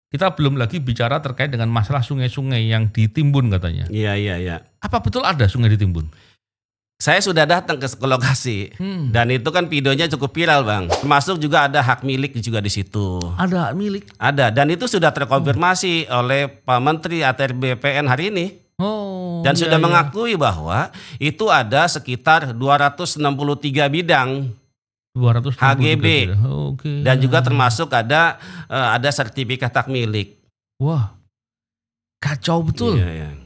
kita belum lagi bicara terkait dengan masalah sungai-sungai yang ditimbun katanya. Iya. Apa betul ada sungai ditimbun? Saya sudah datang ke lokasi dan itu kan videonya cukup viral, Bang. Termasuk juga ada hak milik juga di situ. Ada hak milik? Ada, dan itu sudah terkonfirmasi oleh Pak Menteri ATR BPN hari ini. Dan sudah mengakui bahwa itu ada sekitar 263 bidang 263 HGB. Dan juga termasuk ada sertifikat hak milik. Wah, kacau betul. Iya.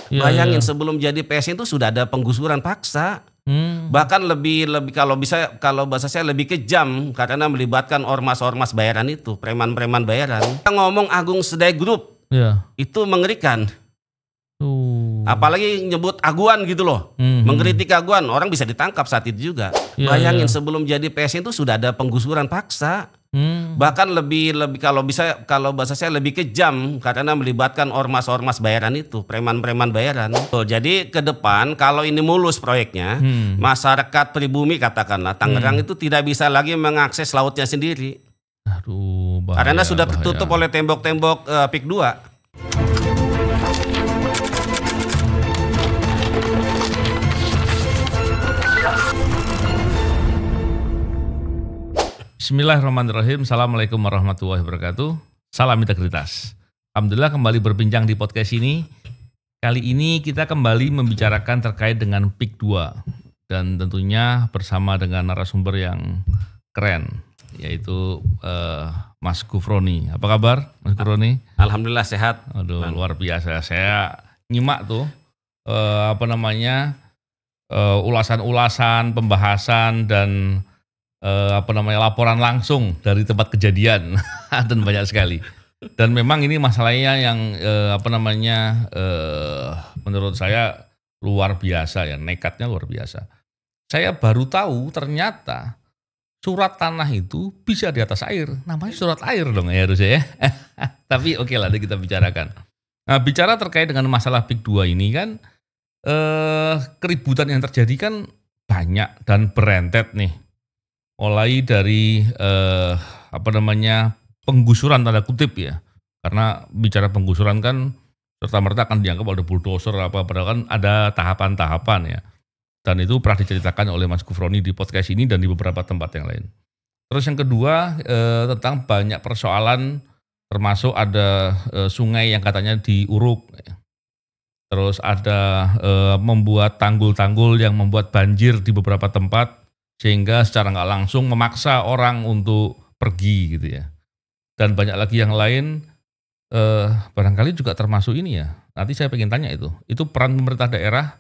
Bayangin sebelum jadi PSN itu sudah ada penggusuran paksa. Bahkan lebih kalau bahasa saya lebih kejam karena melibatkan ormas-ormas bayaran itu, preman-preman bayaran. Kita ngomong Agung Sedai Group. Itu mengerikan. Apalagi nyebut aguan gitu loh. Mengkritik aguan, orang bisa ditangkap saat itu juga. Bayangin sebelum jadi PSN itu sudah ada penggusuran paksa. Bahkan kalau bahasa saya lebih kejam karena melibatkan ormas-ormas bayaran itu, preman-preman bayaran. Jadi ke depan kalau ini mulus proyeknya, masyarakat pribumi katakanlah Tangerang itu tidak bisa lagi mengakses lautnya sendiri. Aduh, bahaya, karena sudah tertutup oleh tembok-tembok PIK 2. Bismillahirrahmanirrahim. Assalamualaikum warahmatullahi wabarakatuh. Salam integritas. Alhamdulillah kembali berbincang di podcast ini. Kali ini kita kembali membicarakan terkait dengan PIK 2 dan tentunya bersama dengan narasumber yang keren, yaitu Mas Gufroni. Apa kabar, Mas Gufroni? Alhamdulillah sehat. Aduh, luar biasa. Saya nyimak tuh ulasan-ulasan, pembahasan dan laporan langsung dari tempat kejadian dan banyak sekali. Dan memang ini masalahnya yang menurut saya luar biasa ya, nekatnya luar biasa. Saya baru tahu ternyata surat tanah itu bisa di atas air. Namanya surat air dong ya harusnya ya. Tapi oke lah, kita bicarakan. Nah, bicara terkait dengan masalah PIK 2 ini kan keributan yang terjadi kan banyak dan berentet nih. Mulai dari penggusuran tanda kutip ya, karena bicara penggusuran kan serta-merta akan dianggap ada bulldozer padahal kan ada tahapan-tahapan ya, dan itu pernah diceritakan oleh Mas Gufroni di podcast ini dan di beberapa tempat yang lain. Terus yang kedua tentang banyak persoalan, termasuk ada sungai yang katanya diuruk ya. Terus ada membuat tanggul-tanggul yang membuat banjir di beberapa tempat, sehingga secara nggak langsung memaksa orang untuk pergi gitu ya. Dan banyak lagi yang lain, barangkali juga termasuk ini ya. Nanti saya pengen tanya itu peran pemerintah daerah,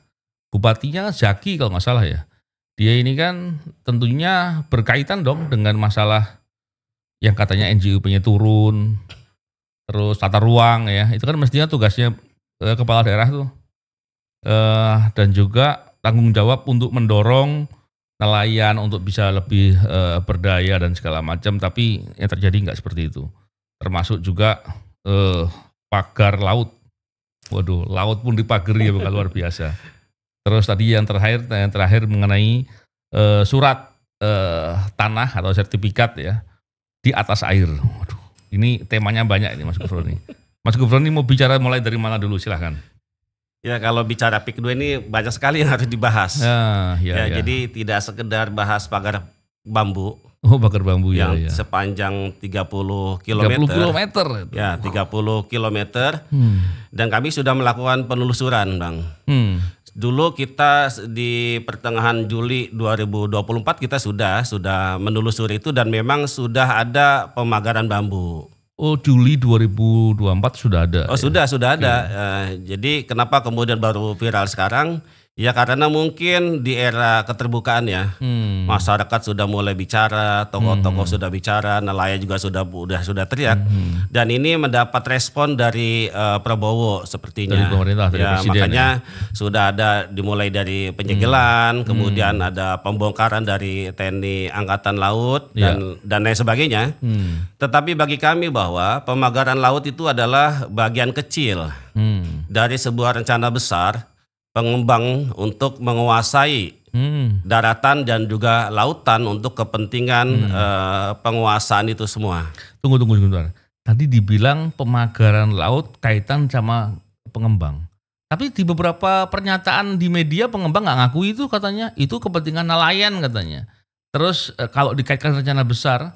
bupatinya Zaki kalau nggak salah ya. Dia ini kan tentunya berkaitan dong dengan masalah yang katanya NJUP-nya turun, terus tata ruang ya. Itu kan mestinya tugasnya kepala daerah tuh. Dan juga tanggung jawab untuk mendorong nelayan untuk bisa lebih berdaya dan segala macam, tapi yang terjadi nggak seperti itu. Termasuk juga pagar laut. Waduh, laut pun dipagari ya, bukan luar biasa. Terus tadi yang terakhir mengenai surat tanah atau sertifikat ya di atas air. Waduh, ini temanya banyak ini Mas Gufroni. Mas Gufroni mau bicara mulai dari mana dulu, silahkan. Ya, kalau bicara PIK 2 ini banyak sekali yang harus dibahas. Ya. Jadi tidak sekedar bahas pagar bambu. Oh, pagar bambu yang sepanjang 30 km. 30 km. Ya, 30 km. Dan kami sudah melakukan penelusuran, Bang. Dulu kita di pertengahan Juli 2024 kita sudah menelusuri itu dan memang sudah ada pemagaran bambu. Oh, Juli 2024 sudah ada. Oh ya? Sudah ada. Jadi kenapa kemudian baru viral sekarang? Ya karena mungkin di era keterbukaan ya, masyarakat sudah mulai bicara, tokoh-tokoh sudah bicara, nelayan juga sudah teriak, dan ini mendapat respon dari Prabowo sepertinya. Dari pemerintah, dari presiden. Makanya sudah ada dimulai dari penyegelan, kemudian ada pembongkaran dari TNI Angkatan Laut dan lain sebagainya. Tetapi bagi kami bahwa pemagaran laut itu adalah bagian kecil dari sebuah rencana besar pengembang untuk menguasai daratan dan juga lautan untuk kepentingan penguasaan itu semua. Tunggu sebentar. tadi dibilang pemagaran laut kaitan sama pengembang. Tapi di beberapa pernyataan di media pengembang nggak ngakui itu, katanya itu kepentingan nelayan katanya. Terus kalau dikaitkan rencana besar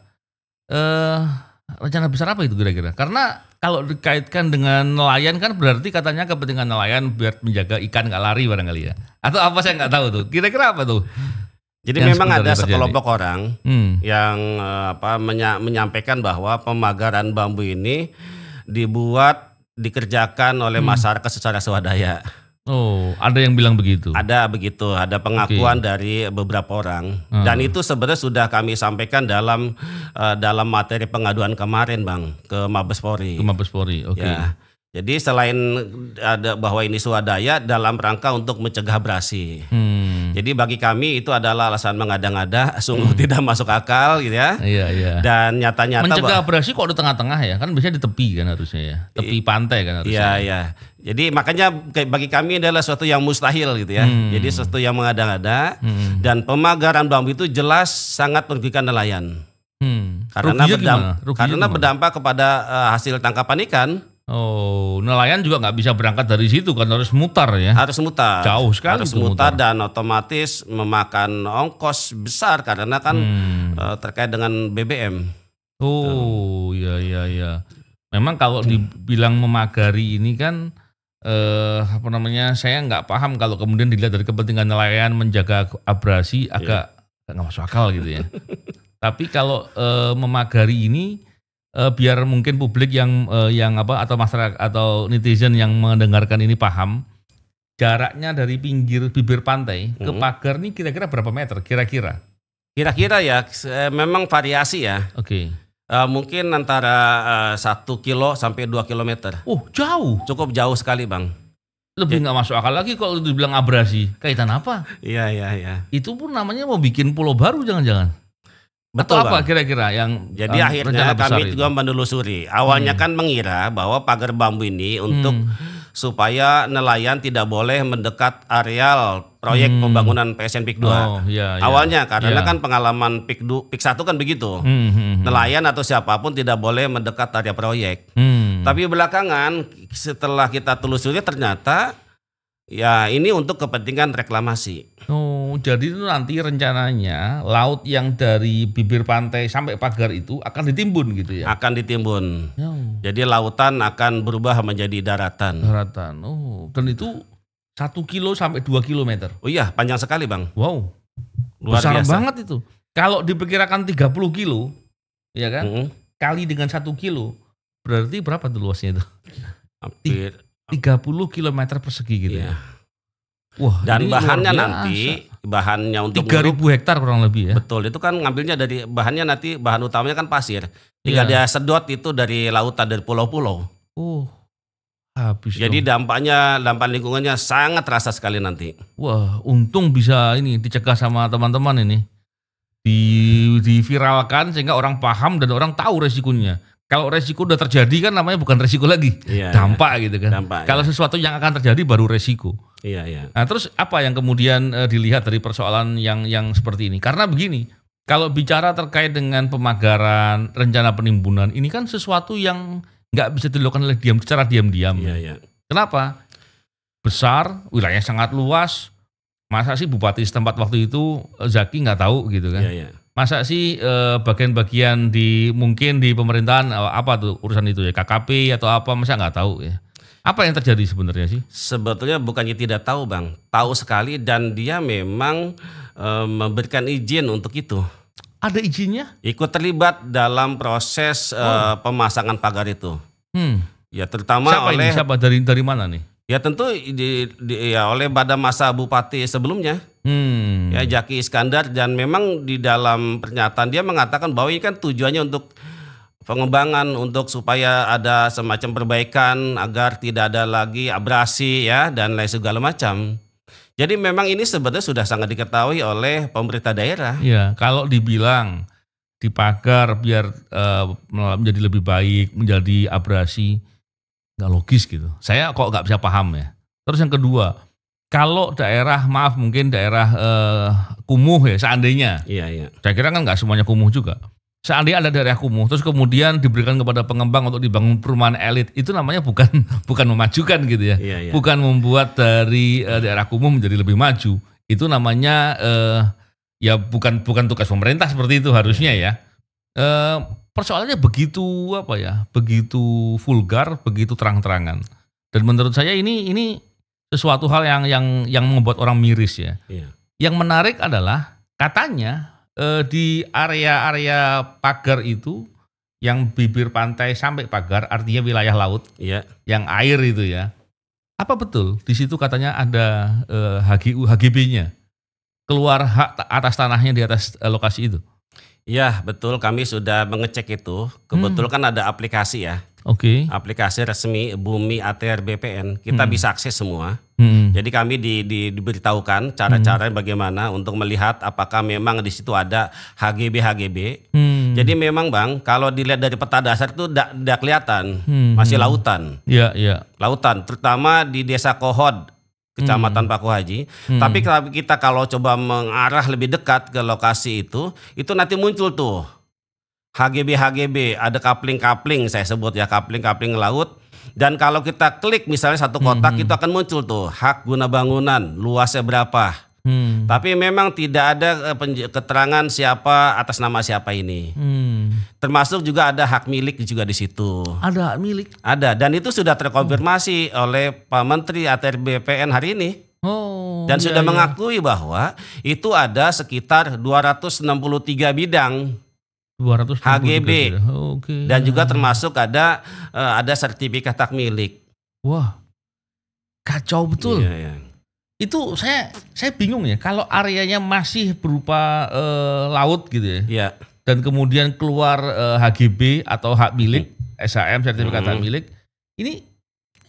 apa itu kira-kira? Karena kalau dikaitkan dengan nelayan kan berarti katanya kepentingan nelayan biar menjaga ikan nggak lari barangkali ya. Atau apa, saya nggak tahu tuh. Kira-kira apa tuh? Jadi memang ada sekelompok orang yang menyampaikan bahwa pemagaran bambu ini dikerjakan oleh masyarakat secara swadaya. Oh, ada yang bilang begitu? Ada begitu, ada pengakuan dari beberapa orang. Dan itu sebenarnya sudah kami sampaikan dalam materi pengaduan kemarin, Bang, ke Mabes Polri. Ke Mabes Polri, oke. Ya. Jadi selain ada bahwa ini swadaya dalam rangka untuk mencegah abrasi. Jadi bagi kami itu adalah alasan mengada-ngada, sungguh tidak masuk akal gitu ya. Iya. Dan nyata-nyata mencegah abrasi kok di tengah-tengah ya? Kan biasanya di tepi kan harusnya ya. Tepi pantai kan harusnya. Iya. Jadi makanya bagi kami adalah sesuatu yang mustahil gitu ya. Jadi sesuatu yang mengada-ngada dan pemagaran bambu itu jelas sangat merugikan nelayan. Karena berdampak kepada hasil tangkapan ikan. Oh, nelayan juga nggak bisa berangkat dari situ kan, harus mutar ya? Harus mutar. Jauh sekali. Harus mutar dan otomatis memakan ongkos besar karena kan terkait dengan BBM. Oh, iya. Memang kalau dibilang memagari ini kan saya nggak paham kalau kemudian dilihat dari kepentingan nelayan menjaga abrasi agak nggak masuk akal gitu ya. Tapi kalau memagari ini biar mungkin publik yang atau masyarakat atau netizen yang mendengarkan ini paham, jaraknya dari bibir pantai ke pagar ini kira-kira berapa meter kira-kira? Kira-kira ya memang variasi ya. Oke. Mungkin antara 1 kilo sampai 2 kilometer. Oh, jauh. Cukup jauh sekali, Bang. Lebih nggak masuk akal lagi kalau dibilang abrasi. Kaitan apa? Iya. Itu pun namanya mau bikin pulau baru jangan-jangan. Betul, atau apa Bang. Kira-kira yang jadi akhirnya kami juga menelusuri. Awalnya kan mengira bahwa pagar bambu ini untuk supaya nelayan tidak boleh mendekat areal proyek pembangunan PSN PIK 2. Oh, iya. Awalnya karena kan pengalaman PIK 1 kan begitu. Nelayan atau siapapun tidak boleh mendekat area proyek. Tapi belakangan setelah kita telusuri ternyata ya ini untuk kepentingan reklamasi. Oh, jadi itu nanti rencananya laut yang dari bibir pantai sampai pagar itu akan ditimbun gitu ya? Akan ditimbun. Jadi lautan akan berubah menjadi daratan. Oh, dan itu 1 kilo sampai 2 kilometer. Oh iya, panjang sekali, Bang. Wow, luar besar biasa banget itu. Kalau diperkirakan 30 kilo, ya kan? Kali dengan 1 kilo, berarti berapa tuh luasnya itu? Hampir 30 kilometer persegi gitu ya. Wah, dan bahannya untuk 3.000 hektar kurang lebih ya. Betul, itu kan ngambilnya dari bahan utamanya kan pasir. Tinggal dia sedot itu dari lautan, dari pulau-pulau. Habis. Jadi dampak lingkungannya sangat terasa sekali nanti. Wah, untung bisa ini dicegah sama teman-teman ini. Diviralkan sehingga orang paham dan orang tahu resikonya. Kalau resiko udah terjadi kan namanya bukan resiko lagi, dampak gitu kan. Kalau sesuatu yang akan terjadi baru resiko. Iya. Nah, terus apa yang kemudian dilihat dari persoalan yang seperti ini? Karena begini, kalau bicara terkait dengan pemagaran, rencana penimbunan, ini kan sesuatu yang nggak bisa dilakukan secara diam-diam. Iya. Kenapa? Besar, wilayah sangat luas. Masa sih bupati setempat waktu itu Zaki nggak tahu gitu kan? Iya. Masa sih bagian-bagian mungkin di pemerintahan apa tuh urusan itu ya, KKP atau apa, masa nggak tahu ya? Apa yang terjadi sebenarnya sih? Sebetulnya bukannya tidak tahu, Bang, tahu sekali dan dia memang memberikan izin untuk itu. Ada izinnya? Ikut terlibat dalam proses pemasangan pagar itu. Ya terutama siapa dari mana nih? Ya tentu oleh pada masa bupati sebelumnya. Ya Jaki Iskandar, dan memang di dalam pernyataan dia mengatakan bahwa ini kan tujuannya untuk pengembangan, untuk supaya ada semacam perbaikan agar tidak ada lagi abrasi ya dan lain segala macam. Jadi memang ini sebenarnya sudah sangat diketahui oleh pemerintah daerah. Ya, kalau dibilang dipagar biar menjadi lebih baik, menjadi abrasi, nggak logis gitu. Saya kok nggak bisa paham ya. Terus yang kedua, kalau daerah mungkin daerah kumuh ya seandainya. Iya. Saya kira kan nggak semuanya kumuh juga. seandainya ada daerah kumuh, terus kemudian diberikan kepada pengembang untuk dibangun perumahan elit, itu namanya bukan memajukan gitu ya, bukan membuat dari daerah kumuh menjadi lebih maju. Itu namanya ya bukan tugas pemerintah seperti itu harusnya ya. Persoalannya begitu begitu vulgar, begitu terang-terangan. Dan menurut saya ini sesuatu hal yang membuat orang miris ya. Yang menarik adalah katanya di area-area pagar itu yang bibir pantai sampai pagar, artinya wilayah laut, yang air itu ya. Apa betul di situ katanya ada HGB-nya, keluar hak atas tanahnya di atas lokasi itu? Ya betul, kami sudah mengecek itu. Kebetulan kan ada aplikasi ya. Aplikasi resmi Bumi ATR BPN. Kita bisa akses semua. Jadi kami diberitahukan cara-cara bagaimana untuk melihat apakah memang di situ ada HGB. Jadi memang Bang, kalau dilihat dari peta dasar itu tidak kelihatan, masih lautan. Lautan, terutama di Desa Kohod, Kecamatan Paku Haji. Tapi kita kalau coba mengarah lebih dekat ke lokasi itu nanti muncul tuh HGB, ada kapling-kapling saya sebut ya, kapling-kapling laut. Dan kalau kita klik misalnya satu kotak itu akan muncul tuh hak guna bangunan, luasnya berapa. Tapi memang tidak ada keterangan siapa, atas nama siapa ini. Termasuk juga ada hak milik juga di situ. Ada hak milik? Ada, dan itu sudah terkonfirmasi oleh Pak Menteri ATR BPN hari ini. Dan sudah mengakui bahwa itu ada sekitar 263 bidang 263 HGB. Dan juga termasuk ada sertifikat hak milik. Wah, kacau betul. Itu saya bingung ya, kalau areanya masih berupa laut gitu ya. Dan kemudian keluar HGB atau hak milik, SHM, sertifikat hak milik, ini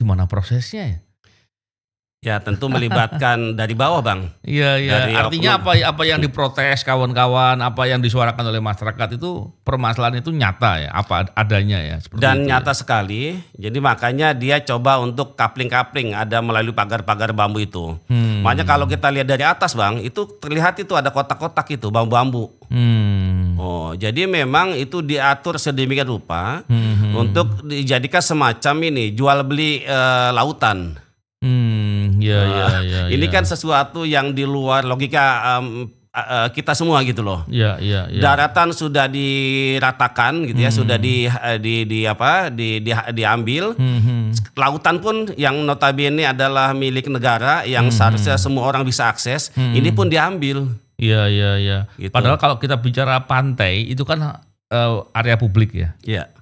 gimana prosesnya ya? Ya tentu melibatkan dari bawah Bang. Artinya apa yang diprotes kawan-kawan, apa yang disuarakan oleh masyarakat itu, permasalahan itu nyata ya, apa adanya ya. Dan nyata sekali, jadi makanya dia coba untuk kapling-kapling, ada melalui pagar-pagar bambu itu. Makanya kalau kita lihat dari atas Bang, itu terlihat itu ada kotak-kotak itu, bambu-bambu. Jadi memang itu diatur sedemikian rupa untuk dijadikan semacam ini, jual beli lautan. Ini kan sesuatu yang di luar logika kita semua gitu loh. Daratan sudah diratakan gitu ya, sudah diambil. Lautan pun yang notabene adalah milik negara yang seharusnya semua orang bisa akses, ini pun diambil. Gitu. Padahal kalau kita bicara pantai itu kan area publik ya.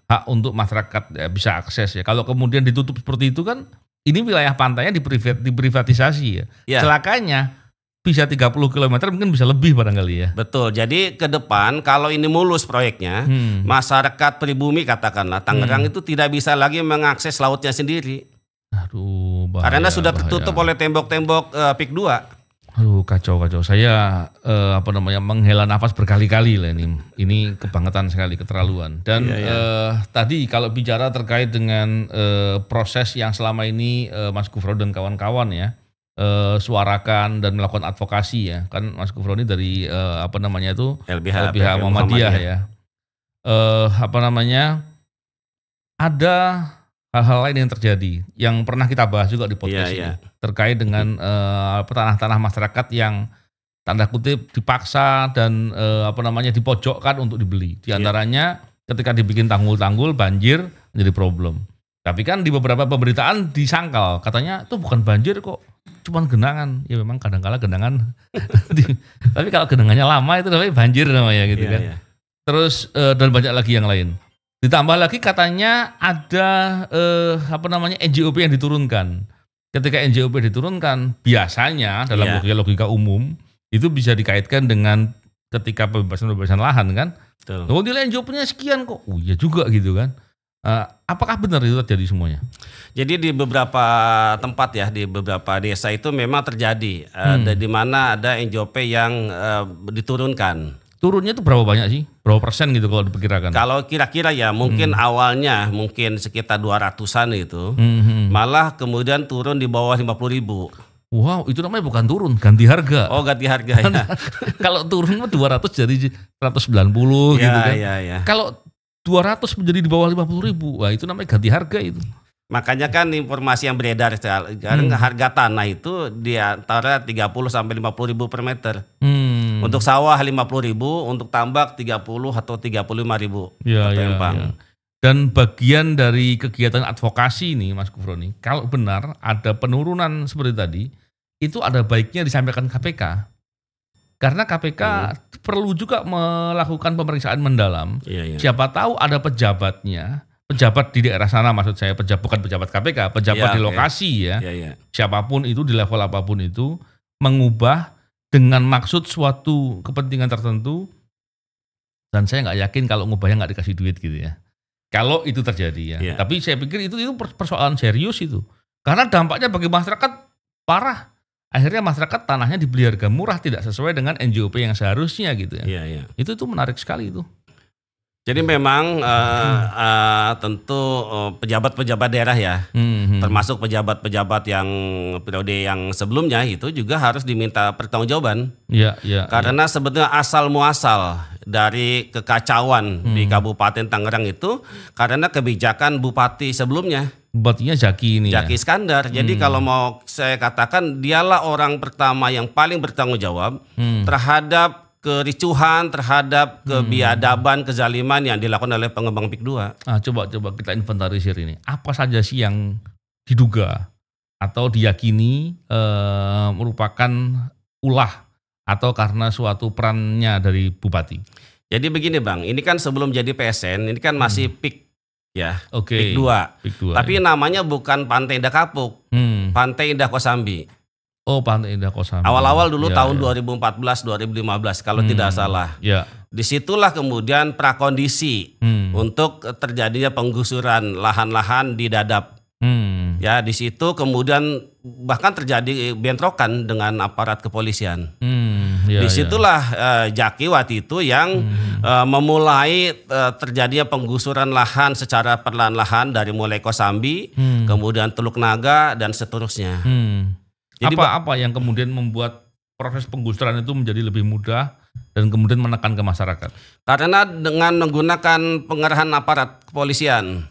Hak untuk masyarakat ya, bisa akses ya. Kalau kemudian ditutup seperti itu kan, ini wilayah pantainya diprivatisasi ya. Celakanya bisa 30 km, mungkin bisa lebih barangkali ya. Betul, jadi ke depan kalau ini mulus proyeknya, masyarakat pribumi katakanlah Tangerang itu tidak bisa lagi mengakses lautnya sendiri. Bahaya, karena sudah tertutup oleh tembok-tembok PIK 2. Kacau. Saya menghela nafas berkali-kali lah ini. Ini kebangetan sekali, keterlaluan. Dan tadi kalau bicara terkait dengan proses yang selama ini Mas Gufron dan kawan-kawan ya suarakan dan melakukan advokasi ya. Kan Mas Gufron ini dari LBH Muhammadiyah ya. Ada hal-hal lain yang terjadi yang pernah kita bahas juga di podcast ini terkait dengan tanah-tanah masyarakat yang tanda kutip dipaksa dan dipojokkan untuk dibeli. Di antaranya ketika dibikin tanggul-tanggul banjir menjadi problem. Tapi kan di beberapa pemberitaan disangkal katanya itu bukan banjir kok, cuman genangan. Ya memang kadang-kala genangan. Tapi kalau genangannya lama itu namanya banjir namanya gitu kan. Terus dan banyak lagi yang lain. Ditambah lagi katanya ada NJOP yang diturunkan. Ketika NJOP diturunkan, biasanya dalam logika umum itu bisa dikaitkan dengan ketika pembebasan lahan kan. Oh nilai NJOP-nya sekian kok. Oh iya juga gitu kan. Apakah benar itu terjadi semuanya? Jadi di beberapa tempat ya, di beberapa desa itu memang terjadi. Di mana ada NJOP yang diturunkan. Turunnya itu berapa banyak sih? Berapa persen gitu kalau diperkirakan? Kalau kira-kira ya mungkin awalnya mungkin sekitar 200-an itu. Malah kemudian turun di bawah 50.000. Wow, itu namanya bukan turun, ganti harga. Oh, ganti harga ya. Kalau turun 200 jadi 190 gitu kan. Iya. Kalau 200 menjadi di bawah 50.000, wah itu namanya ganti harga itu. Makanya kan informasi yang beredar sekarang harga tanah itu di antara 30 sampai 50.000 per meter. Untuk sawah 50.000, untuk tambak 30 atau 35.000 per empang. Ya. Dan bagian dari kegiatan advokasi ini Mas Kufroni, kalau benar ada penurunan seperti tadi, itu ada baiknya disampaikan KPK. Karena KPK perlu juga melakukan pemeriksaan mendalam. Siapa tahu ada pejabat di daerah sana, maksud saya bukan pejabat KPK, pejabat di lokasi ya. Siapapun itu di level apapun itu mengubah dengan maksud suatu kepentingan tertentu, dan saya nggak yakin kalau ngubahnya nggak dikasih duit gitu ya. Kalau itu terjadi ya. Tapi saya pikir itu persoalan serius itu. Karena dampaknya bagi masyarakat parah. Akhirnya masyarakat tanahnya dibeli harga murah tidak sesuai dengan NJOP yang seharusnya gitu ya. Itu menarik sekali itu. Jadi memang tentu pejabat-pejabat daerah ya, termasuk pejabat-pejabat yang periode yang sebelumnya itu juga harus diminta pertanggungjawaban. Karena sebetulnya asal muasal dari kekacauan di Kabupaten Tangerang itu karena kebijakan bupati sebelumnya. Bupatinya Jaki ini. Jaki Iskandar. Jadi kalau mau saya katakan dialah orang pertama yang paling bertanggung jawab terhadap kericuhan, terhadap kebiadaban, kezaliman yang dilakukan oleh pengembang PIK 2. Coba kita inventarisir ini. Apa saja sih yang diduga atau diyakini merupakan ulah atau karena suatu perannya dari bupati? Jadi begini Bang, ini kan sebelum jadi PSN, ini kan masih PIK ya, PIK 2. Tapi namanya bukan Pantai Indah Kapuk, Pantai Indah Kosambi. Oh, Pantai Indah Kosambi. Awal-awal dulu tahun 2014-2015 kalau tidak salah. Disitulah kemudian prakondisi untuk terjadinya penggusuran lahan-lahan di Dadap. Ya, di situ kemudian bahkan terjadi bentrokan dengan aparat kepolisian. Disitulah Jaki waktu itu yang memulai terjadinya penggusuran lahan secara perlahan-lahan dari mulai Kosambi, kemudian Teluk Naga dan seterusnya. Jadi apa yang kemudian membuat proses penggusuran itu menjadi lebih mudah dan kemudian menekan ke masyarakat? Karena dengan menggunakan pengerahan aparat kepolisian.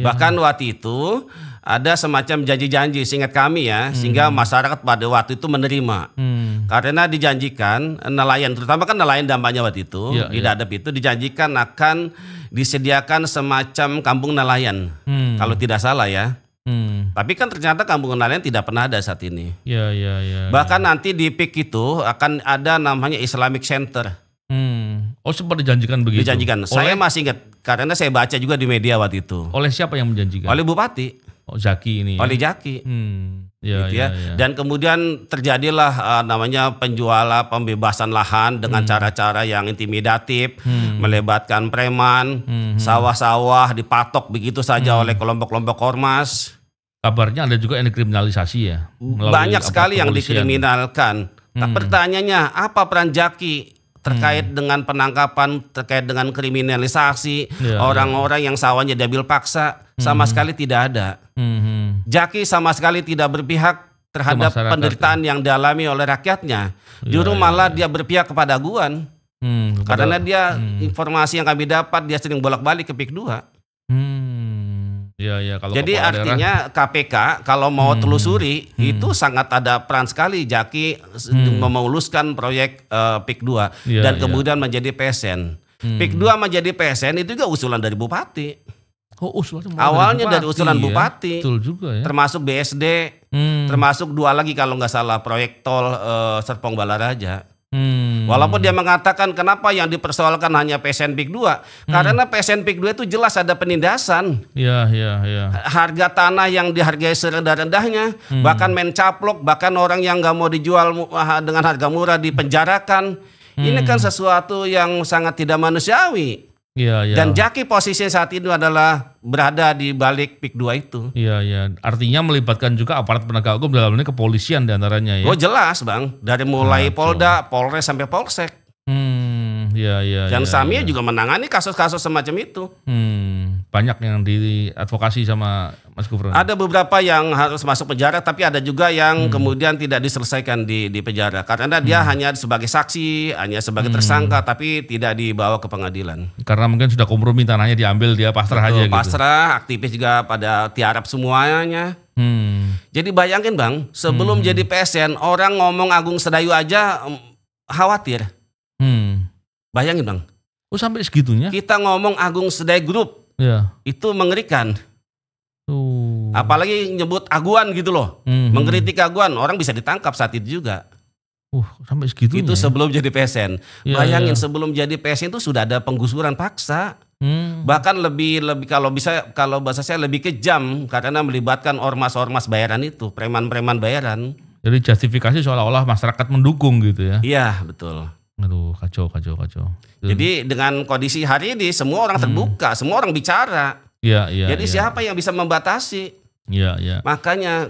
Bahkan waktu itu ada semacam janji-janji seingat kami ya, sehingga masyarakat pada waktu itu menerima. Karena dijanjikan nelayan, terutama kan nelayan dampaknya waktu itu di Dadap itu dijanjikan akan disediakan semacam kampung nelayan. Kalau tidak salah ya. Tapi kan ternyata kampung nelayan tidak pernah ada saat ini. Bahkan nanti di PIK itu akan ada namanya Islamic Center. Oh, sempat dijanjikan begitu? Dijanjikan. Saya masih ingat karena saya baca juga di media waktu itu. Oleh siapa yang menjanjikan? Oleh Bupati. Oh, Jaki ini. Oleh Jaki. Gitu ya. Dan kemudian terjadilah namanya pembebasan lahan dengan cara-cara yang intimidatif, melibatkan preman, sawah-sawah dipatok begitu saja oleh kelompok-kelompok ormas. Kabarnya ada juga yang dikriminalisasi ya? Banyak sekali yang dikriminalkan. Nah, pertanyaannya apa peran Jaki terkait dengan penangkapan, terkait dengan kriminalisasi orang-orang yang sawahnya diambil paksa? Sama sekali tidak ada. Jaki sama sekali tidak berpihak terhadap penderitaan yang dialami oleh rakyatnya. Justru malah dia berpihak kepada Aguan. Karena dia informasi yang kami dapat dia sering bolak-balik ke PIK 2. Kalau jadi artinya KPK kalau mau telusuri itu sangat ada peran sekali Jaki memuluskan proyek PIK 2 dan kemudian menjadi PSN. PIK 2 menjadi PSN itu juga usulan dari Bupati. Awalnya dari usulan Bupati, betul juga ya. Termasuk BSD, termasuk 2 lagi kalau nggak salah proyek tol Serpong Balaraja. Walaupun dia mengatakan kenapa yang dipersoalkan hanya PSN PIK 2, karena PSN PIK 2 itu jelas ada penindasan. Harga tanah yang dihargai serendah-rendahnya, bahkan mencaplok, bahkan orang yang nggak mau dijual dengan harga murah dipenjarakan. Ini kan sesuatu yang sangat tidak manusiawi. Dan Jaki posisi saat itu adalah berada di balik PIK 2 itu. Artinya melibatkan juga aparat penegak hukum dalam ini kepolisian diantaranya ya. Oh jelas Bang, dari mulai Polda, Polres sampai Polsek. Dan Samia juga menangani kasus-kasus semacam itu. banyak yang diadvokasi sama Mas Gufron. Ada beberapa yang harus masuk penjara, tapi ada juga yang kemudian tidak diselesaikan di penjara karena dia hanya sebagai saksi, hanya sebagai tersangka, tapi tidak dibawa ke pengadilan. Karena mungkin sudah kompromi, tanahnya diambil, dia pasrah aja gitu. Pasrah, aktivis juga pada tiarap semuanya. Jadi bayangin Bang, sebelum jadi PSN orang ngomong Agung Sedayu aja khawatir. Bayangin Bang. Oh sampai segitunya? Kita ngomong Agung Sedayu Group, ya. Itu mengerikan. Apalagi nyebut Aguan gitu loh, mengkritik Aguan, orang bisa ditangkap saat itu juga. Sampai segitunya. Itu sebelum jadi PSN. Bayangin sebelum jadi PSN itu sudah ada penggusuran paksa. Bahkan lebih kalau bahasa saya lebih kejam karena melibatkan ormas-ormas bayaran itu, preman-preman bayaran. Jadi justifikasi seolah-olah masyarakat mendukung gitu ya? Iya betul. Aduh kacau. Jadi dengan kondisi hari ini semua orang terbuka, semua orang bicara. Jadi siapa yang bisa membatasi? Makanya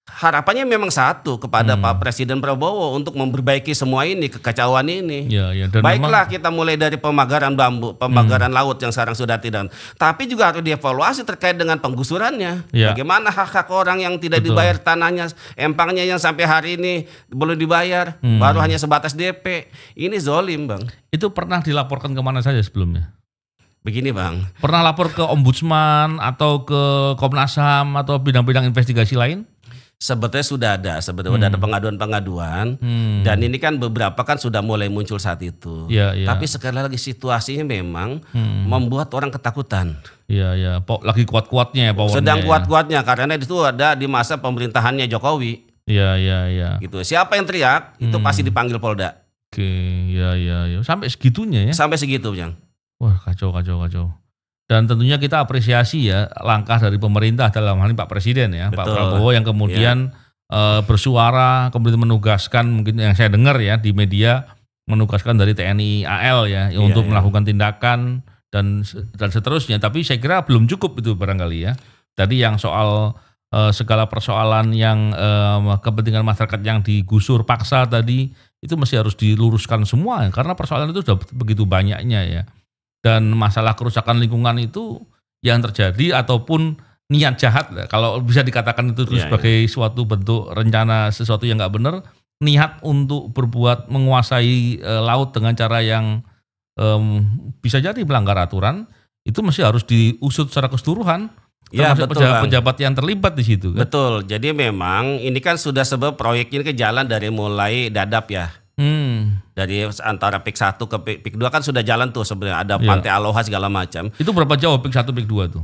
harapannya memang satu kepada Pak Presiden Prabowo untuk memperbaiki semua ini, kekacauan ini. Dan baiklah kita mulai dari pemagaran bambu, pemagaran laut yang sekarang sudah tidak. Tapi juga harus dievaluasi terkait dengan penggusurannya. Bagaimana hak-hak orang yang tidak dibayar tanahnya, empangnya yang sampai hari ini belum dibayar, baru hanya sebatas DP. Ini zolim Bang. Itu pernah dilaporkan kemana saja sebelumnya? Begini Bang. Pernah lapor ke Ombudsman atau ke Komnas HAM atau bidang-bidang investigasi lain? Sebetulnya sudah ada pengaduan-pengaduan dan ini kan beberapa kan sudah mulai muncul saat itu. Tapi sekali lagi situasinya memang membuat orang ketakutan. Lagi kuat-kuatnya ya powernya. Sedang kuat-kuatnya karena itu ada di masa pemerintahannya Jokowi. Gitu. Siapa yang teriak itu pasti dipanggil Polda. Sampai segitunya ya. Sampai segitu, Bang. Wah, kacau. Dan tentunya kita apresiasi ya langkah dari pemerintah dalam hal ini Pak Presiden ya. Betul. Pak Prabowo yang kemudian bersuara, kemudian menugaskan, mungkin yang saya dengar ya di media, menugaskan dari TNI AL ya untuk melakukan tindakan dan seterusnya. Tapi saya kira belum cukup itu barangkali ya. Tadi yang soal segala persoalan yang kepentingan masyarakat yang digusur paksa tadi itu masih harus diluruskan semua karena persoalan itu sudah begitu banyaknya ya. Dan masalah kerusakan lingkungan itu yang terjadi ataupun niat jahat, kalau bisa dikatakan itu sebagai suatu bentuk rencana sesuatu yang nggak benar, niat untuk berbuat menguasai laut dengan cara yang bisa jadi melanggar aturan, itu masih harus diusut secara keseluruhan. Termasuk pejabat yang terlibat di situ kan? Betul. Jadi memang ini kan sudah sebab proyek ini ke jalan dari mulai Dadap ya. Dari antara PIK 1 ke PIK 2 kan sudah jalan tuh sebenarnya, ada Pantai Aloha segala macam. Itu berapa jauh PIK 1 PIK 2 tuh?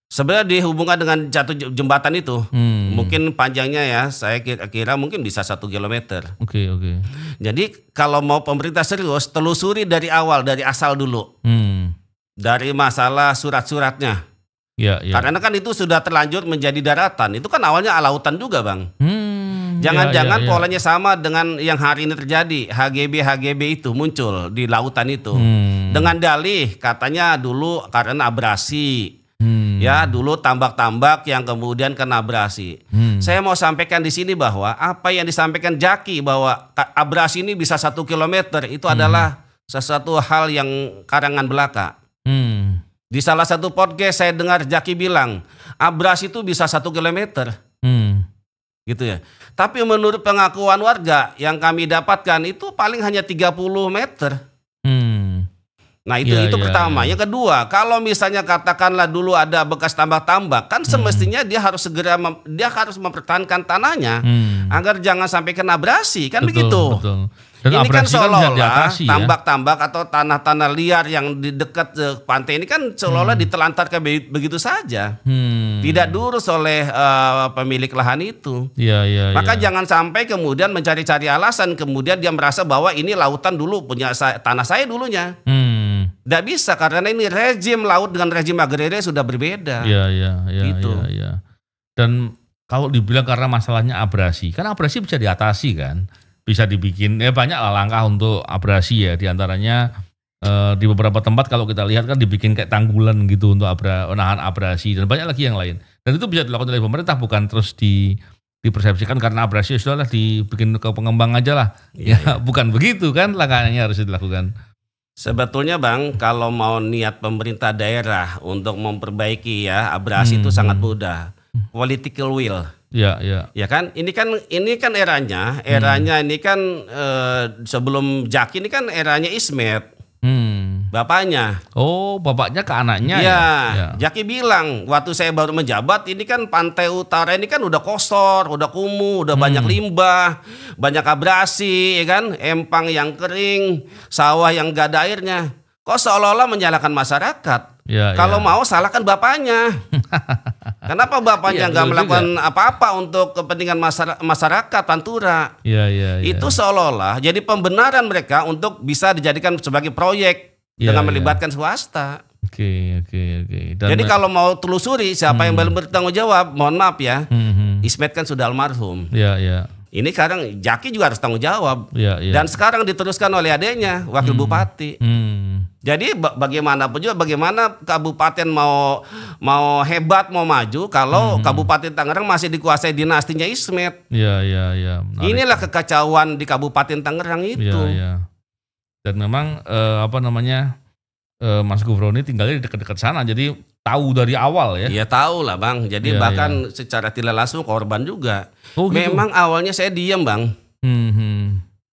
Sebenarnya dihubungkan dengan satu jembatan itu. Mungkin panjangnya ya saya kira mungkin bisa 1 kilometer. Oke. Jadi kalau mau pemerintah serius telusuri dari awal, dari asal dulu. Dari masalah surat-suratnya. Karena kan itu sudah terlanjur menjadi daratan. Itu kan awalnya lautan juga, Bang. Jangan-jangan polanya sama dengan yang hari ini terjadi. HGB itu muncul di lautan itu. Dengan dalih katanya dulu karena abrasi. Ya, dulu tambak-tambak yang kemudian kena abrasi. Saya mau sampaikan di sini bahwa apa yang disampaikan Jaki bahwa abrasi ini bisa 1 kilometer itu adalah sesuatu hal yang karangan belaka. Di salah satu podcast saya dengar Jaki bilang abrasi itu bisa 1 kilometer. Gitu ya. Tapi menurut pengakuan warga yang kami dapatkan itu paling hanya 30 meter. Nah itu pertama. Yang kedua, kalau misalnya katakanlah dulu ada bekas tambak-tambak, kan semestinya dia harus segera mempertahankan tanahnya agar jangan sampai kena abrasi, kan begitu. Betul. Dan ini kan seolah-olah tambak-tambak atau tanah-tanah liar yang di dekat pantai ini kan seolah-olah ditelantarkan begitu saja. Tidak diurus oleh pemilik lahan itu. Maka jangan sampai kemudian mencari-cari alasan kemudian dia merasa bahwa ini lautan dulu punya tanah saya dulunya. Tidak bisa karena ini rezim laut dengan rezim agraria sudah berbeda. Gitu. Dan kalau dibilang karena masalahnya abrasi, kan abrasi bisa diatasi kan. Bisa dibikin banyak langkah untuk abrasi ya, diantaranya di beberapa tempat kalau kita lihat kan dibikin kayak tanggulan gitu untuk menahan abrasi dan banyak lagi yang lain. Dan itu bisa dilakukan oleh pemerintah, bukan terus dipersepsikan karena abrasi sudahlah dibikin ke pengembang aja lah. Bukan begitu kan langkahnya harus dilakukan. Sebetulnya Bang, kalau mau niat pemerintah daerah untuk memperbaiki ya abrasi itu sangat mudah. Political will. Ya, ya. Ya kan? Ini kan eranya ini kan sebelum Jaki ini kan eranya Ismet. Bapaknya. Oh, bapaknya ke anaknya ya. Ya. Jaki bilang, waktu saya baru menjabat, ini kan pantai utara ini kan udah kosor, udah kumuh, udah banyak limbah, banyak abrasi, ya kan? Empang yang kering, sawah yang gak ada airnya. Kok seolah-olah menyalahkan masyarakat? Ya, kalau mau salahkan bapaknya. Kenapa bapaknya nggak melakukan apa-apa untuk kepentingan masyarakat Pantura? Ya. Itu seolah-olah jadi pembenaran mereka untuk bisa dijadikan sebagai proyek dengan melibatkan swasta. Oke. Jadi kalau mau telusuri siapa yang belum bertanggung jawab, mohon maaf ya, Ismet kan sudah almarhum. Ya. Ini sekarang Jaki juga harus tanggung jawab. Ya. Dan sekarang diteruskan oleh adiknya, wakil bupati. Jadi bagaimanapun juga, bagaimana kabupaten mau hebat, mau maju kalau Kabupaten Tangerang masih dikuasai dinastinya Ismet. Ya. Inilah kekacauan di Kabupaten Tangerang itu. Ya. Dan memang Mas Gufroni tinggalnya di dekat-dekat sana, jadi tahu dari awal ya. Iya tahu lah Bang. Jadi bahkan secara tidak langsung korban juga. Oh, gitu? Memang awalnya saya diam Bang.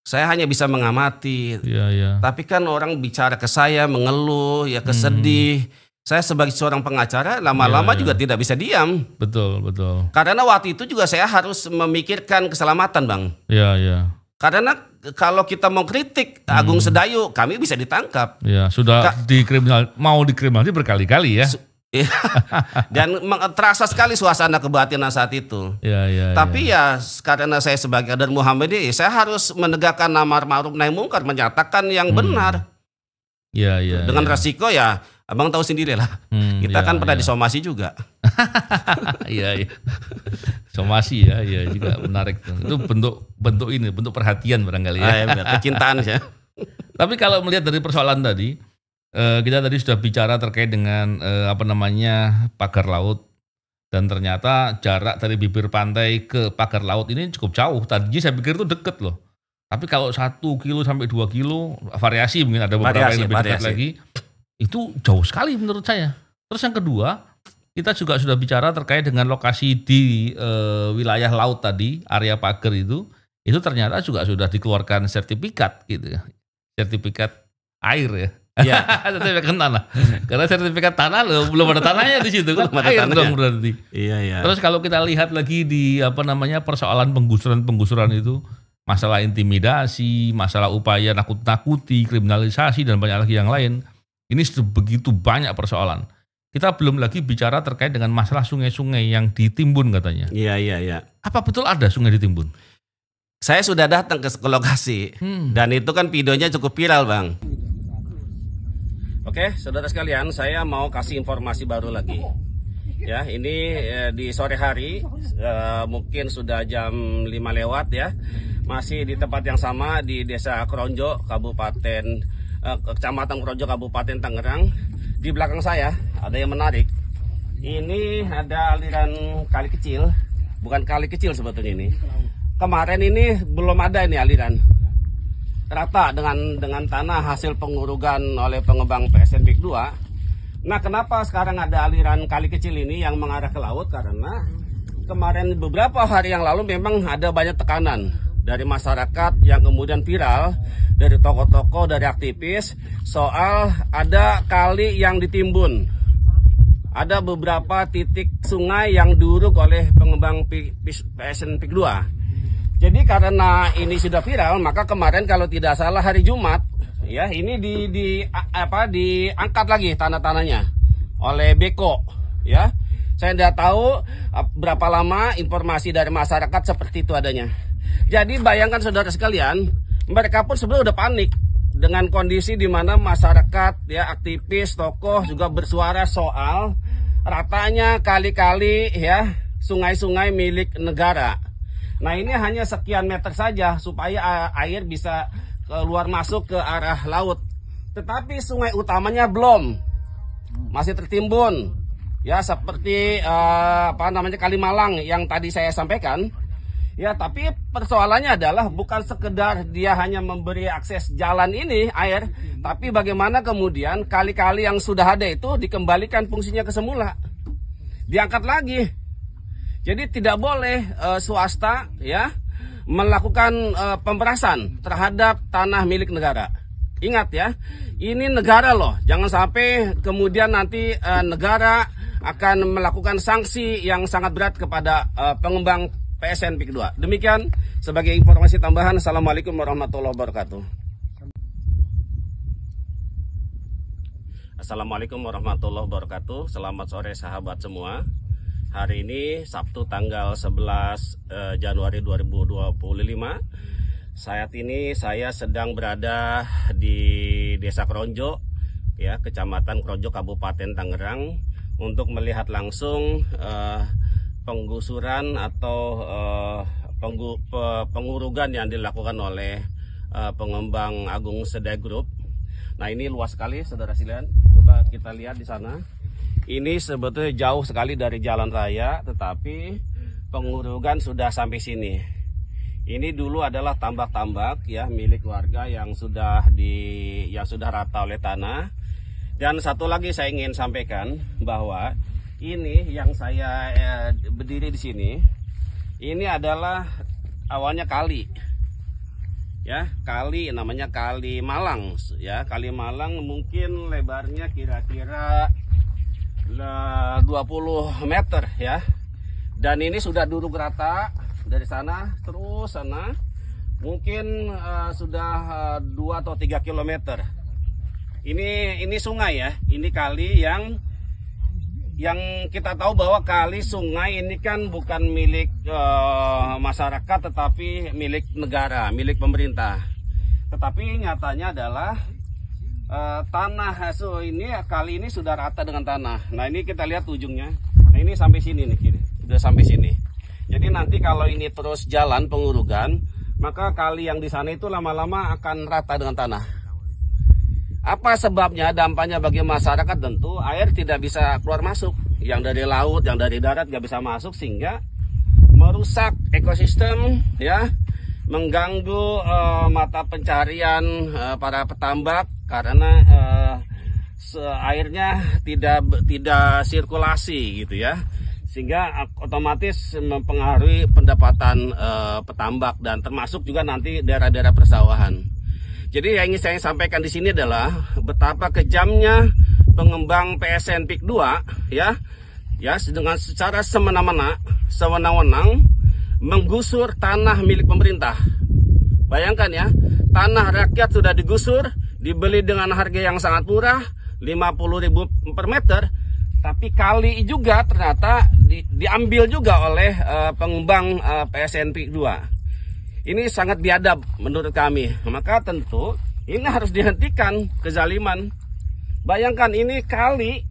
Saya hanya bisa mengamati. Iya. Tapi kan orang bicara ke saya, mengeluh, ya kesedih. Saya sebagai seorang pengacara lama-lama juga tidak bisa diam. Betul. Karena waktu itu juga saya harus memikirkan keselamatan Bang. Iya. Karena kalau kita mau kritik Agung Sedayu, kami bisa ditangkap. Ya, sudah mau dikriminalisasi berkali-kali ya. Dan terasa sekali suasana kebatinan saat itu. Tapi ya karena saya sebagai kader Muhammadiyah, saya harus menegakkan amar ma'ruf nahi mungkar, menyatakan yang benar. Dengan resiko ya, abang tahu sendiri lah. Kita kan pernah disomasi juga. Iya. Somasi ya juga menarik. Itu bentuk perhatian barangkali ya. Kecintaan ya. Tapi kalau melihat dari persoalan tadi, kita tadi sudah bicara terkait dengan pagar laut, dan ternyata jarak dari bibir pantai ke pagar laut ini cukup jauh. Tadi saya pikir itu deket loh. Tapi kalau 1 kilo sampai 2 kilo variasi, mungkin ada beberapa yang lebih dekat lagi, itu jauh sekali menurut saya. Terus yang kedua, kita juga sudah bicara terkait dengan lokasi di wilayah laut tadi, area pagar itu ternyata juga sudah dikeluarkan sertifikat gitu ya. Sertifikat air ya. Sertifikat tanah. Karena sertifikat tanah loh, belum ada tanahnya di situ kan. Air dong berarti. Iya. Terus kalau kita lihat lagi di persoalan penggusuran itu, masalah intimidasi, masalah upaya nakut-nakuti, kriminalisasi dan banyak lagi yang lain. Ini sudah begitu banyak persoalan. Kita belum lagi bicara terkait dengan masalah sungai-sungai yang ditimbun katanya. Iya. Apa betul ada sungai ditimbun? Saya sudah datang ke lokasi dan itu kan videonya cukup viral Bang. Oke, saudara sekalian, saya mau kasih informasi baru lagi. Ya, ini di sore hari, mungkin sudah jam 5 lewat ya. Masih di tempat yang sama di Desa Kronjo, Kecamatan Kronjo, Kabupaten Tangerang. Di belakang saya ada yang menarik. Ini ada aliran kali kecil, bukan kali kecil sebetulnya ini. Kemarin ini belum ada ini aliran. Rata dengan tanah hasil pengurugan oleh pengembang PSN PIK 2. Nah, kenapa sekarang ada aliran kali kecil ini yang mengarah ke laut? Karena kemarin beberapa hari yang lalu memang ada banyak tekanan dari masyarakat yang kemudian viral, dari tokoh-tokoh, dari aktivis, soal ada kali yang ditimbun. Ada beberapa titik sungai yang diuruk oleh pengembang PSN PIK 2. Jadi karena ini sudah viral, maka kemarin kalau tidak salah hari Jumat, ya ini diangkat lagi tanah-tanahnya oleh Beko, ya. Saya tidak tahu berapa lama informasi dari masyarakat seperti itu adanya. Jadi bayangkan saudara sekalian, mereka pun sebenarnya udah panik dengan kondisi di mana masyarakat, ya aktivis, tokoh juga bersuara soal ratanya kali-kali ya sungai-sungai milik negara. Nah ini hanya sekian meter saja supaya air bisa keluar masuk ke arah laut. Tetapi sungai utamanya belum, masih tertimbun. Ya seperti Kalimalang yang tadi saya sampaikan. Ya, tapi persoalannya adalah bukan sekedar dia hanya memberi akses jalan ini, air, tapi bagaimana kemudian kali-kali yang sudah ada itu dikembalikan fungsinya ke semula. Diangkat lagi. Jadi tidak boleh swasta ya melakukan pemerasan terhadap tanah milik negara. Ingat ya, ini negara loh. Jangan sampai kemudian nanti negara akan melakukan sanksi yang sangat berat kepada pengembang PSN PIK 2. Demikian sebagai informasi tambahan. Assalamualaikum warahmatullahi wabarakatuh. Assalamualaikum warahmatullahi wabarakatuh. Selamat sore sahabat semua. Hari ini Sabtu tanggal 11 Januari 2025. Saat ini saya sedang berada di Desa Kronjo, ya, Kecamatan Kronjo, Kabupaten Tangerang, untuk melihat langsung penggusuran atau pengurugan yang dilakukan oleh pengembang Agung Sedai Group. Nah, ini luas sekali, saudara sekalian. Coba kita lihat di sana. Ini sebetulnya jauh sekali dari jalan raya, tetapi pengurugan sudah sampai sini. Ini dulu adalah tambak-tambak ya milik warga yang sudah rata oleh tanah. Dan satu lagi saya ingin sampaikan bahwa ini yang saya berdiri di sini, ini adalah awalnya kali, ya, kali namanya Kali Malang, ya, Kali Malang mungkin lebarnya kira-kira 20 meter, ya, dan ini sudah duduk rata dari sana terus sana, mungkin sudah 2 atau 3 kilometer. Ini sungai ya, ini kali yang kita tahu bahwa kali sungai ini kan bukan milik masyarakat tetapi milik negara, milik pemerintah. Tetapi nyatanya adalah tanah ini kali ini sudah rata dengan tanah. Nah, ini kita lihat ujungnya. Nah, ini sampai sini nih, kiri. Udah sampai sini. Jadi nanti kalau ini terus jalan pengurugan, maka kali yang di sana itu lama-lama akan rata dengan tanah. Apa sebabnya? Dampaknya bagi masyarakat tentu air tidak bisa keluar masuk. Yang dari laut, yang dari darat nggak bisa masuk, sehingga merusak ekosistem, ya, mengganggu mata pencarian para petambak karena airnya tidak sirkulasi gitu ya, sehingga otomatis mempengaruhi pendapatan petambak dan termasuk juga nanti daerah-daerah persawahan. Jadi yang ingin saya sampaikan di sini adalah betapa kejamnya pengembang PSN PIK 2 ya dengan secara semena-mena, sewenang-wenang menggusur tanah milik pemerintah. Bayangkan ya, tanah rakyat sudah digusur, dibeli dengan harga yang sangat murah, 50.000 per meter, tapi kali juga ternyata diambil juga oleh pengembang PSN PIK 2. Ini sangat biadab menurut kami. Maka tentu ini harus dihentikan kezaliman. Bayangkan ini kali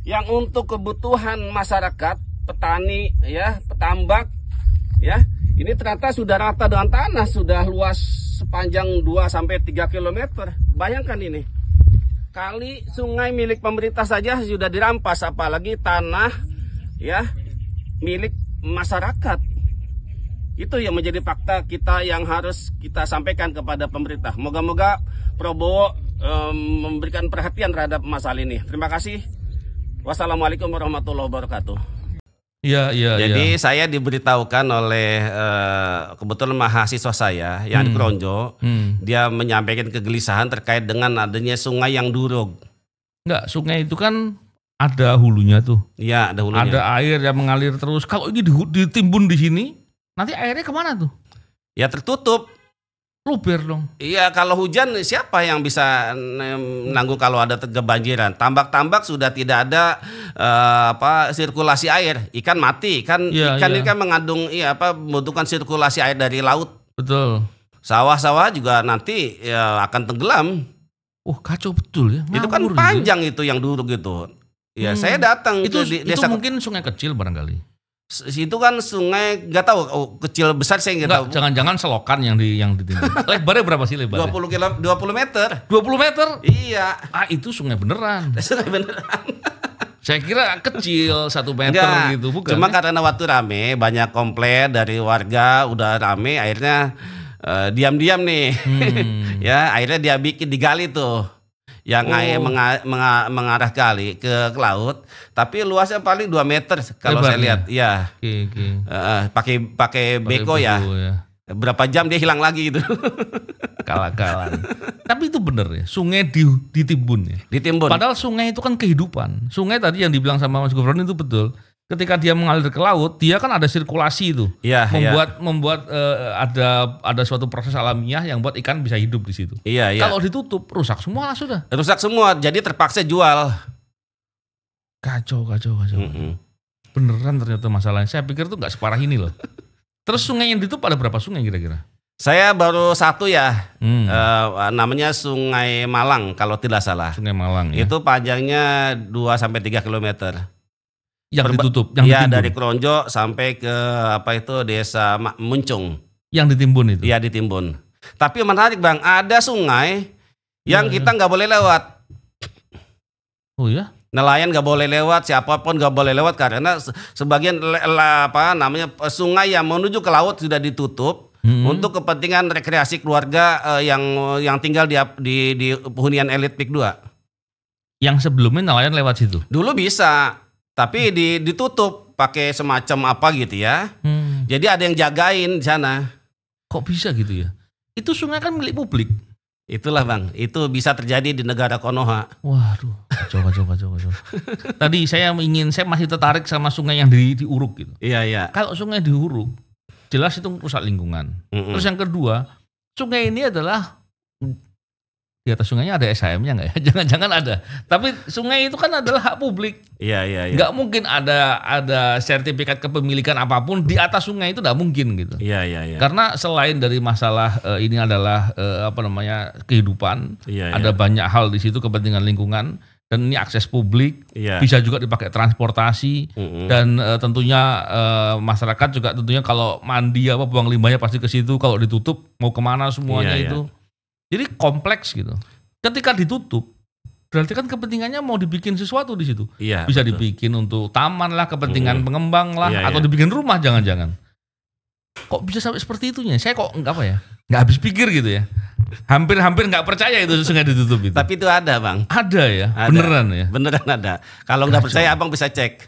yang untuk kebutuhan masyarakat, petani ya, petambak ya, ini ternyata sudah rata dengan tanah, sudah luas sepanjang 2 sampai 3 km. Bayangkan ini. Kali sungai milik pemerintah saja sudah dirampas, apalagi tanah ya milik masyarakat. Itu yang menjadi fakta kita yang harus kita sampaikan kepada pemerintah. Moga-moga Prabowo memberikan perhatian terhadap masalah ini. Terima kasih. Wassalamualaikum warahmatullahi wabarakatuh. Iya. Jadi saya diberitahukan oleh kebetulan mahasiswa saya yang di Kronjo, dia menyampaikan kegelisahan terkait dengan adanya sungai yang durug. Enggak, sungai itu kan ada hulunya tuh. Iya, ada hulunya. Ada air yang mengalir terus. Kalau ini ditimbun di sini, nanti airnya kemana tuh? Ya tertutup. Luber dong. Iya, kalau hujan siapa yang bisa menanggung kalau ada kebanjiran? Tambak-tambak sudah tidak ada sirkulasi air, ikan mati kan, ikan ini kan mengandung membutuhkan sirkulasi air dari laut. Betul. Sawah-sawah juga nanti akan tenggelam. Oh, kacau betul ya. Itu kan panjang itu yang durug gitu. Ya, saya datang itu di itu desa. Mungkin sungai kecil barangkali. Itu kan sungai, nggak tahu kecil besar saya nggak tahu. Jangan-jangan selokan yang ditimbun. Lebarnya berapa sih lebarnya? 20 meter. 20 meter? Iya. Ah, itu sungai beneran. Sungai beneran. Saya kira kecil 1 meter Enggak, gitu, bukan? cuma karena waktu rame, banyak komplain dari warga, udah rame, akhirnya diam-diam nih, ya akhirnya dia bikin digali tuh, yang air mengarah kali ke laut, tapi luasnya paling 2 meter kalau saya lihat, ya, pakai beko ya. Berapa jam dia hilang lagi gitu. Kalah-kalan. Tapi itu bener ya, sungai ditimbun ya. Ditimbun. Padahal sungai itu kan kehidupan. Sungai tadi yang dibilang sama Mas Gufron itu betul. Ketika dia mengalir ke laut, dia kan ada sirkulasi itu. Iya, membuat ada suatu proses alamiah yang buat ikan bisa hidup di situ. Iya. Kalau ditutup, rusak semua lah sudah. Rusak semua, jadi terpaksa jual. Kacau. Beneran ternyata masalahnya. Saya pikir tuh nggak separah ini loh. Terus sungai yang ditutup ada berapa sungai kira-kira? Saya baru 1 ya, namanya Sungai Malang kalau tidak salah. Sungai Malang ya. Itu panjangnya 2-3 kilometer. Yang ditutup? Iya, dari Kronjo sampai ke Desa Muncung. Yang ditimbun itu? Iya, ditimbun. Tapi menarik Bang, ada sungai yang kita nggak boleh lewat. Oh ya? Nelayan nggak boleh lewat, siapapun nggak boleh lewat karena sebagian sungai yang menuju ke laut sudah ditutup untuk kepentingan rekreasi keluarga yang tinggal di hunian elit PIK 2. Yang sebelumnya nelayan lewat situ? Dulu bisa, tapi ditutup pakai semacam apa gitu ya. Jadi ada yang jagain di sana. Kok bisa gitu ya? Itu sungai kan milik publik. Itulah Bang, itu bisa terjadi di negara Konoha. Waduh, coba. Tadi saya masih tertarik sama sungai yang diuruk gitu. Iya. Kalau sungai diuruk, jelas itu rusak lingkungan. Terus yang kedua, sungai ini adalah di atas sungainya ada SHM-nya nggak ya? Jangan-jangan ada. Tapi sungai itu kan adalah hak publik. Iya. Nggak mungkin ada sertifikat kepemilikan apapun di atas sungai itu nggak mungkin gitu. Iya. Karena selain dari masalah ini adalah kehidupan, ada banyak hal di situ, kepentingan lingkungan, dan ini akses publik, bisa juga dipakai transportasi, dan tentunya masyarakat juga tentunya kalau mandi buang limbahnya pasti ke situ. Kalau ditutup mau kemana semuanya itu. Jadi kompleks gitu. Ketika ditutup, berarti kan kepentingannya mau dibikin sesuatu di situ. Iya, bisa betul. dibikin untuk taman lah, kepentingan pengembang lah, atau dibikin rumah jangan-jangan. Kok bisa sampai seperti itunya? Saya kok nggak habis pikir gitu ya. Hampir nggak percaya itu sungai ditutup itu. Tapi itu ada Bang. Ada ya, ada. Beneran ya. Beneran ada. Kalau nggak percaya Abang bisa cek.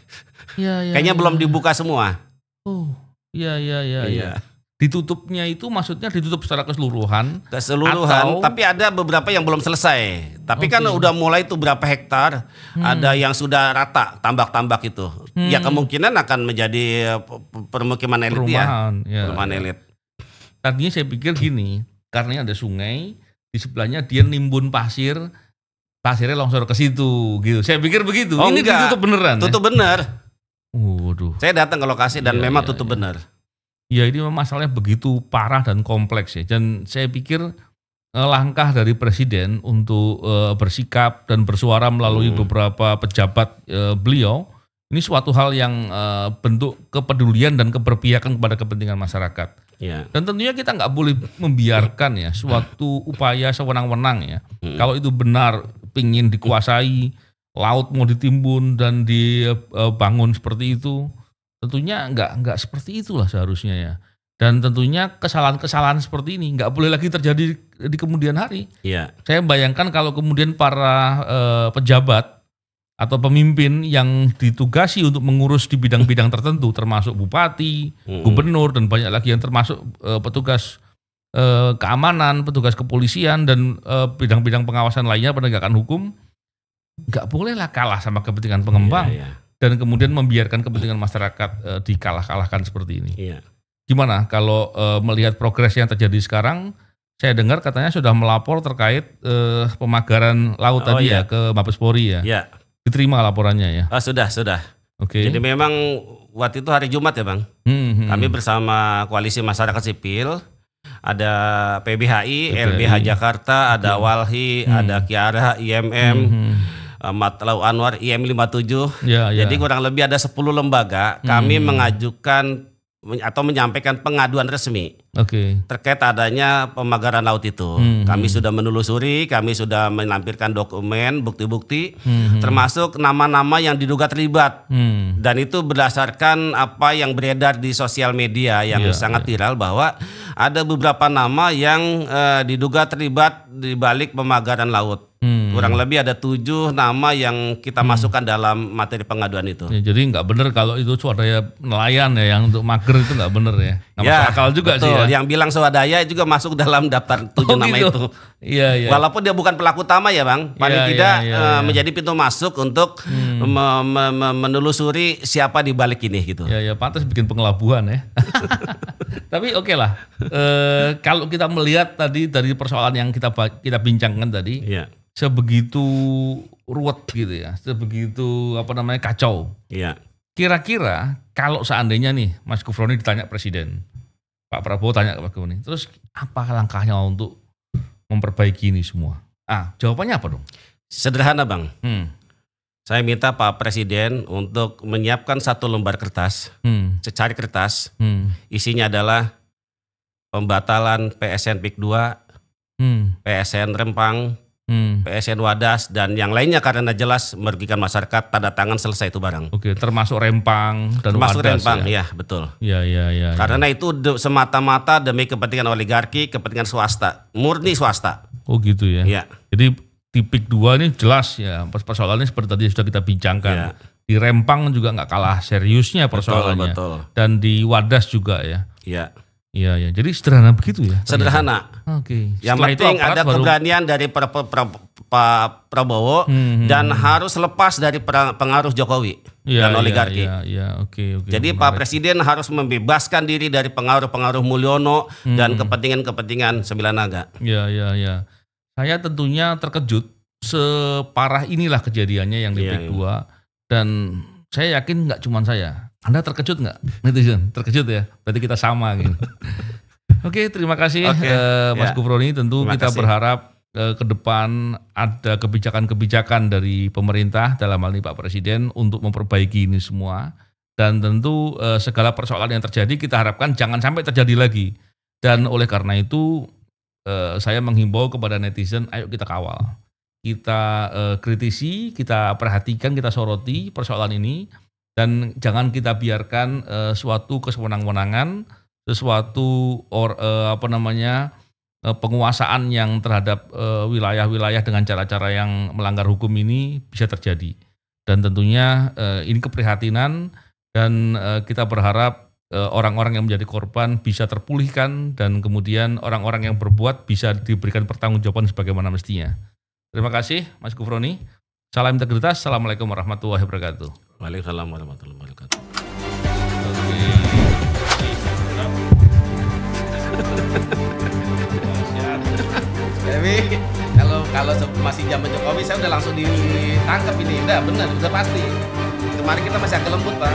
Iya. Kayaknya belum dibuka semua. Oh, iya. Ditutupnya itu maksudnya ditutup secara keseluruhan? Keseluruhan, tapi ada beberapa yang belum selesai. Tapi kan udah mulai tuh berapa hektar, ada yang sudah rata, tambak-tambak itu. Ya kemungkinan akan menjadi permukiman elit perumahan elit. Tadinya saya pikir gini, karena ada sungai, di sebelahnya dia nimbun pasirnya longsor ke situ gitu. Saya pikir begitu. Ini enggak. ditutup beneran. Tutup bener. Waduh. Saya datang ke lokasi dan memang tutup bener. Ya ini masalahnya begitu parah dan kompleks ya. Dan saya pikir langkah dari Presiden untuk bersikap dan bersuara melalui beberapa pejabat beliau, ini suatu hal yang bentuk kepedulian dan keberpihakan kepada kepentingan masyarakat. Ya. Dan tentunya kita nggak boleh membiarkan ya suatu upaya sewenang-wenang ya. Kalau itu benar pingin dikuasai, laut mau ditimbun dan dibangun seperti itu, tentunya nggak seperti itulah seharusnya ya. Dan tentunya kesalahan-kesalahan seperti ini nggak boleh lagi terjadi di kemudian hari. Iya. Saya bayangkan kalau kemudian para pejabat atau pemimpin yang ditugasi untuk mengurus di bidang-bidang tertentu, termasuk bupati, gubernur, dan banyak lagi yang termasuk petugas keamanan, petugas kepolisian, dan bidang-bidang pengawasan lainnya, penegakan hukum, nggak bolehlah kalah sama kepentingan pengembang. Iya. Dan kemudian membiarkan kepentingan masyarakat dikalah-kalahkan seperti ini. Iya. Gimana kalau melihat progres yang terjadi sekarang? Saya dengar katanya sudah melapor terkait pemagaran laut tadi ya ke Mabes Polri ya. Iya. Diterima laporannya ya. Sudah. Oke. Jadi memang waktu itu hari Jumat ya Bang. Kami bersama Koalisi Masyarakat Sipil, ada PBHI, LBH Jakarta, ada Walhi, ada Kiara, IMM. Matlau Anwar IM 57. Ya. Jadi kurang lebih ada 10 lembaga. Kami mengajukan atau menyampaikan pengaduan resmi terkait adanya pemagaran laut itu. Kami sudah menelusuri, kami sudah menampilkan dokumen, bukti-bukti, termasuk nama-nama yang diduga terlibat. Dan itu berdasarkan apa yang beredar di sosial media yang sangat viral bahwa ada beberapa nama yang diduga terlibat di balik pemagaran laut. Kurang lebih ada 7 nama yang kita masukkan dalam materi pengaduan itu. Ya, jadi nggak benar kalau itu swadaya nelayan ya, yang untuk mager itu nggak benar ya. Nggak masuk akal juga betul. Sih ya. Yang bilang swadaya juga masuk dalam daftar 7 nama gitu. Itu. Iya. Walaupun dia bukan pelaku utama ya Bang, paling tidak menjadi pintu masuk untuk menelusuri siapa di balik ini gitu. Ya pantas bikin pengelabuhan ya. Tapi oke lah. Kalau kita melihat tadi dari persoalan yang kita bincangkan tadi. Iya. Sebegitu ruwet gitu ya, sebegitu kacau. Iya. Kira-kira kalau seandainya nih Mas Gufroni ditanya Presiden, Pak Prabowo tanya ke Mas Gufroni, terus apa langkahnya untuk memperbaiki ini semua? Jawabannya apa dong? Sederhana Bang. Saya minta Pak Presiden untuk menyiapkan 1 lembar kertas, secari kertas, isinya adalah pembatalan PSN PIK 2, PSN Rempang, PSN Wadas dan yang lainnya karena jelas merugikan masyarakat, tanda tangan selesai itu barang. Oke, termasuk Rempang dan termasuk Wadas. Rempang, ya betul. Iya. Karena itu semata-mata demi kepentingan oligarki, kepentingan swasta, murni swasta. Oh gitu ya. Iya. Jadi di PIK 2 ini jelas ya persoalannya seperti tadi sudah kita bincangkan. Ya. Di Rempang juga nggak kalah seriusnya persoalannya. Betul. Dan di Wadas juga ya. Iya. Iya. Jadi sederhana begitu ya? Sederhana. Oke. Yang penting ada keberanian dari Pak Prabowo dan harus lepas dari pengaruh Jokowi dan oligarki. Iya. Oke. Jadi menarik. Pak Presiden harus membebaskan diri dari pengaruh-pengaruh Mulyono dan kepentingan-kepentingan Sembilan Naga. Iya. Saya tentunya terkejut separah inilah kejadiannya yang di PIK 2 dan saya yakin nggak cuma saya. Anda terkejut nggak, netizen? Terkejut ya? Berarti kita sama gitu. Oke, terima kasih Mas Gufroni. Tentu kita berharap ke depan ada kebijakan-kebijakan dari pemerintah dalam hal ini Pak Presiden untuk memperbaiki ini semua. Dan tentu segala persoalan yang terjadi kita harapkan jangan sampai terjadi lagi. Dan oleh karena itu saya menghimbau kepada netizen, ayo kita kawal. Kita kritisi, kita perhatikan, kita soroti persoalan ini. Dan jangan kita biarkan suatu kesewenang-wenangan, sesuatu penguasaan yang terhadap wilayah-wilayah dengan cara-cara yang melanggar hukum ini bisa terjadi. Dan tentunya ini keprihatinan dan kita berharap orang-orang yang menjadi korban bisa terpulihkan dan kemudian orang-orang yang berbuat bisa diberikan pertanggungjawaban sebagaimana mestinya. Terima kasih Mas Gufroni. Salam integritas. Assalamualaikum warahmatullahi wabarakatuh. Waalaikumsalam warahmatullahi wabarakatuh. Tapi kalau masih zaman Jokowi saya udah langsung ditangkap ini, udah benar, udah pasti. Kemarin kita masih agak lembut Pak.